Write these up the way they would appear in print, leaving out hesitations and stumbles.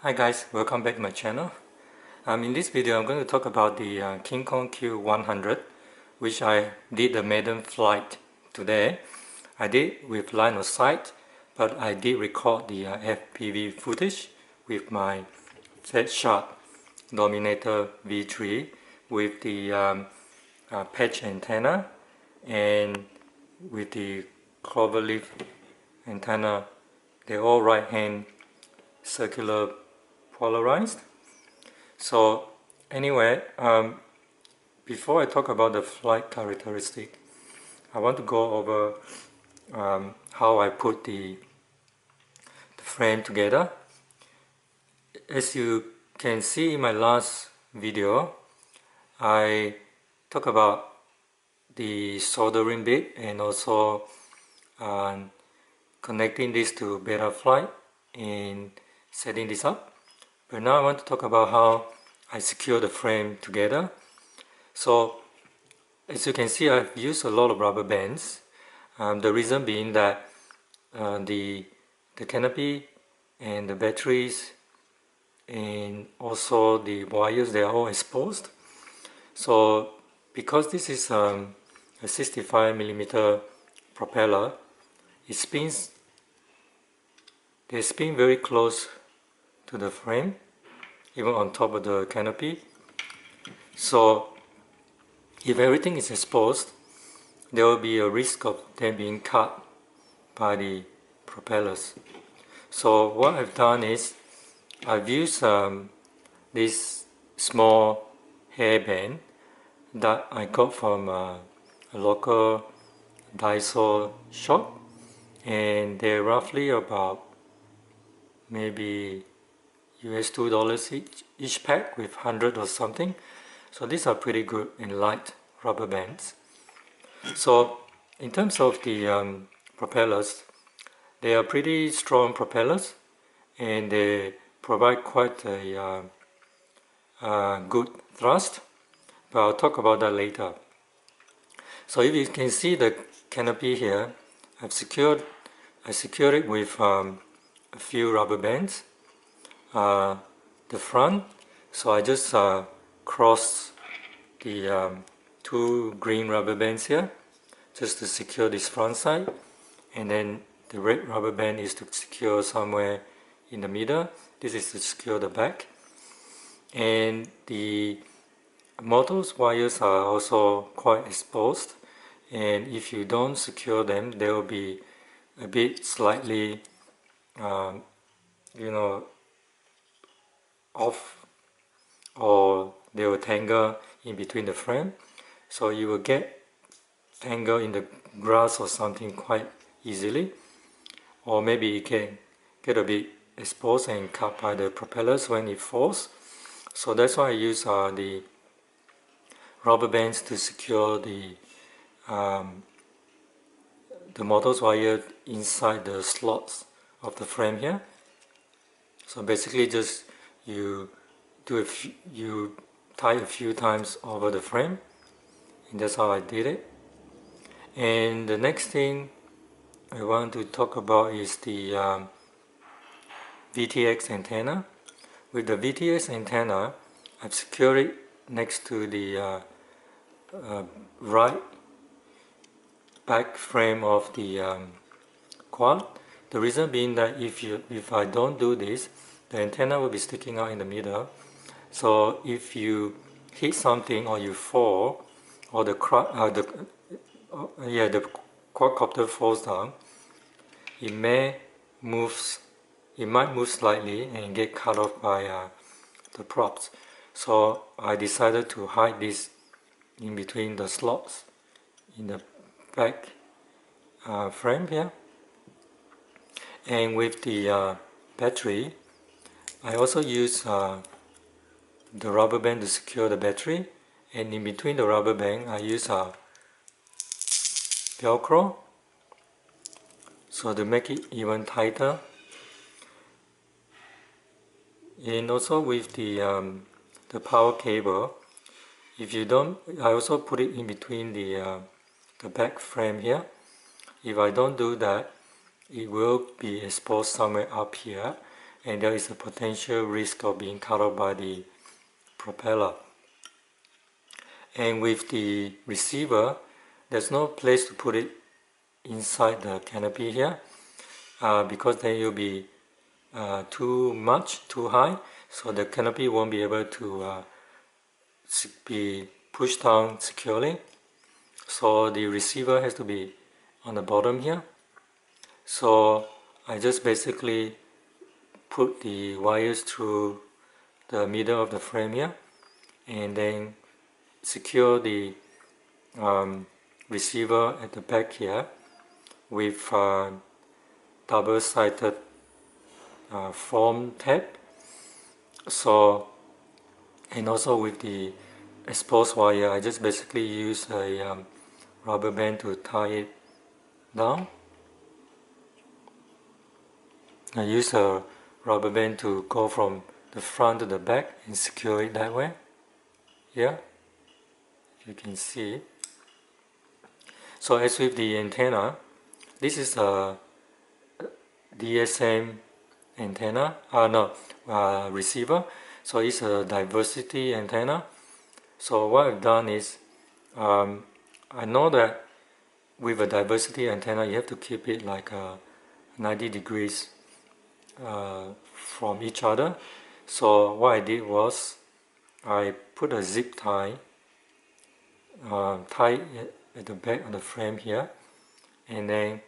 Hi guys, welcome back to my channel. In this video I'm going to talk about the KingKong Q100, which I did the maiden flight today. I did with line of sight, but I did record the FPV footage with my flat shot Dominator V3 with the patch antenna and with the cloverleaf antenna. They're all right hand circular polarized. So anyway, before I talk about the flight characteristic, I want to go over how I put the frame together. As you can see in my last video, I talk about the soldering bit and also connecting this to Betaflight and setting this up. But now I want to talk about how I secure the frame together. So as you can see, I've used a lot of rubber bands. The reason being that the canopy and the batteries and also the wires, they are all exposed. So because this is a 65mm propeller, they spin very close to the frame, even on top of the canopy. So if everything is exposed, there will be a risk of them being cut by the propellers. So what I've done is I've used this small hairband that I got from a local Daiso shop, and they're roughly about maybe US $2 each pack with 100 or something. So these are pretty good and light rubber bands. So in terms of the propellers, they are pretty strong propellers and they provide quite a good thrust, but I'll talk about that later. So if you can see the canopy here, I secured it with a few rubber bands. The front, so I just crossed the two green rubber bands here just to secure this front side, and then the red rubber band is to secure somewhere in the middle. This is to secure the back, and the motor's wires are also quite exposed, and if you don't secure them, they will be a bit slightly off, or they will tangle in between the frame, so you will get tangled in the grass or something quite easily, or maybe it can get a bit exposed and cut by the propellers when it falls. So that's why I use the rubber bands to secure the motor's wire inside the slots of the frame here. So basically just you tie a few times over the frame, and that's how I did it. And the next thing I want to talk about is the Ptx antenna. With the Ptx antenna, I've secured it next to the right back frame of the quad. The reason being that if I don't do this, the antenna will be sticking out in the middle. So if you hit something or you fall, or the quadcopter falls down, it might move slightly and get cut off by the props. So I decided to hide this in between the slots in the back frame here. And with the battery, I also use the rubber band to secure the battery, and in between the rubber band I use Velcro, so to make it even tighter. And also with the power cable, if you don't, I also put it in between the back frame here. If I don't do that, it will be exposed somewhere up here, and there is a potential risk of being cut off by the propeller. And with the receiver, there's no place to put it inside the canopy here, because then you'll be too high, so the canopy won't be able to be pushed down securely. So the receiver has to be on the bottom here. So I just basically put the wires through the middle of the frame here, and then secure the receiver at the back here with double-sided foam tape. So, and also with the exposed wire, I just basically use a rubber band to tie it down. I use a rubber band to go from the front to the back and secure it that way. Yeah, you can see. So as with the antenna, this is a DSM antenna, receiver. So it's a diversity antenna. So what I've done is, I know that with a diversity antenna, you have to keep it like 90 degrees from each other. So what I did was, I put a zip tie, at the back of the frame here, and then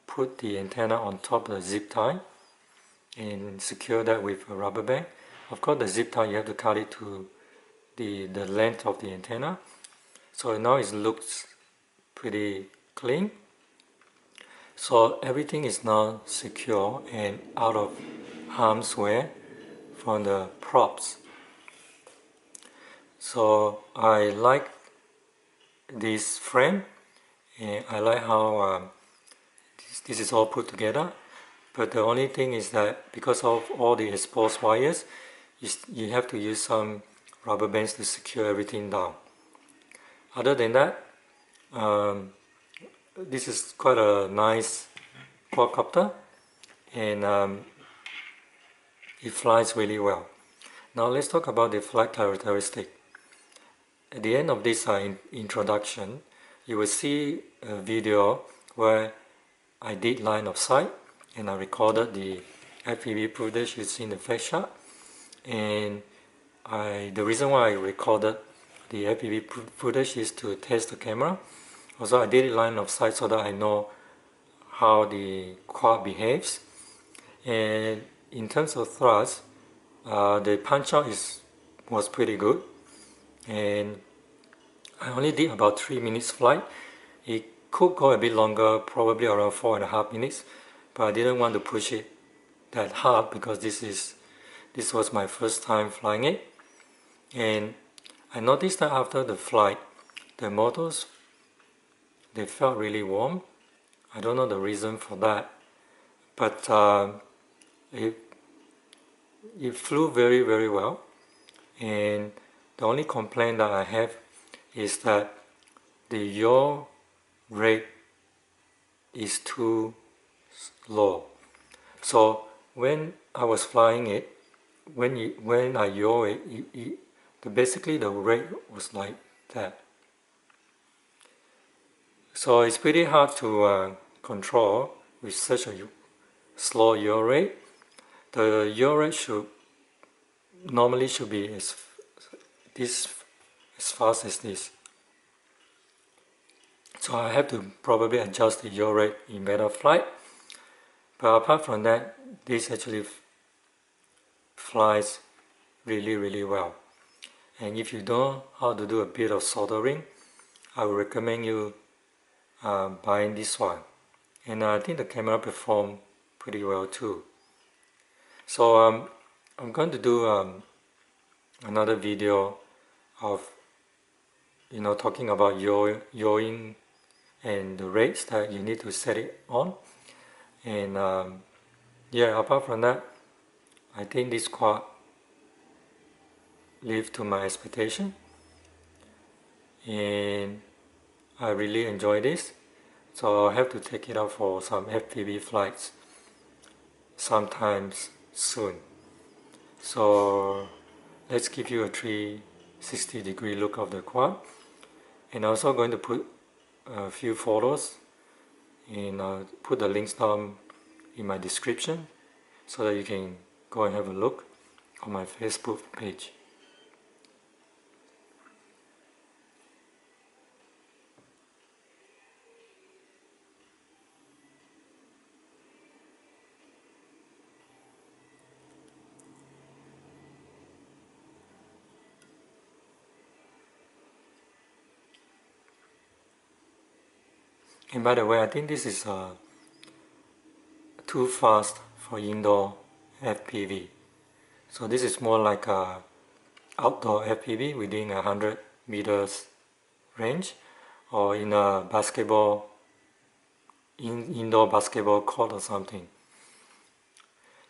put the antenna on top of the zip tie and secure that with a rubber band. Of course, the zip tie, you have to cut it to the length of the antenna. So now it looks pretty clean. So everything is now secure and out of harm's way from the props. So I like this frame, and I like how this is all put together. But the only thing is that because of all the exposed wires, you have to use some rubber bands to secure everything down. Other than that, this is quite a nice quadcopter, and it flies really well. Now let's talk about the flight characteristic. At the end of this introduction, you will see a video where I did line of sight, and I recorded the FPV footage you see in the flash shot. And the reason why I recorded the FPV footage is to test the camera. Also, I did line of sight so that I know how the quad behaves. And in terms of thrust, the punch out was pretty good, and I only did about 3 minutes flight. It could go a bit longer, probably around 4.5 minutes, but I didn't want to push it that hard because this was my first time flying it. And I noticed that after the flight, the motors, they felt really warm. I don't know the reason for that, but it flew very, very well. And the only complaint that I have is that the yaw rate is too low. So when I was flying it, when I yaw it, basically the rate was like that. So it's pretty hard to control with such a slow yaw rate. The yaw rate normally should be as fast as this. So I have to probably adjust the yaw rate in better flight. But apart from that, this actually flies really, really well. And if you know how to do a bit of soldering, I would recommend you buying this one. And I think the camera performed pretty well too. So I'm going to do another video of talking about yawing and the rates that you need to set it on. And yeah, apart from that, I think this quad lived to my expectation, and I really enjoy this. So I'll have to take it out for some FPV flights. sometimes soon. So let's give you a 360-degree look of the quad, and also going to put a few photos and put the links down in my description so that you can go and have a look on my Facebook page. And by the way, I think this is too fast for indoor FPV. So this is more like a outdoor FPV within 100 meters range, or in a indoor basketball court or something.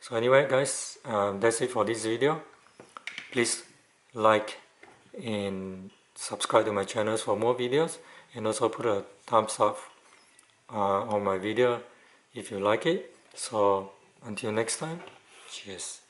So anyway guys, that's it for this video. Please like and subscribe to my channel for more videos, and also put a thumbs up on my video if you like it. So until next time, cheers.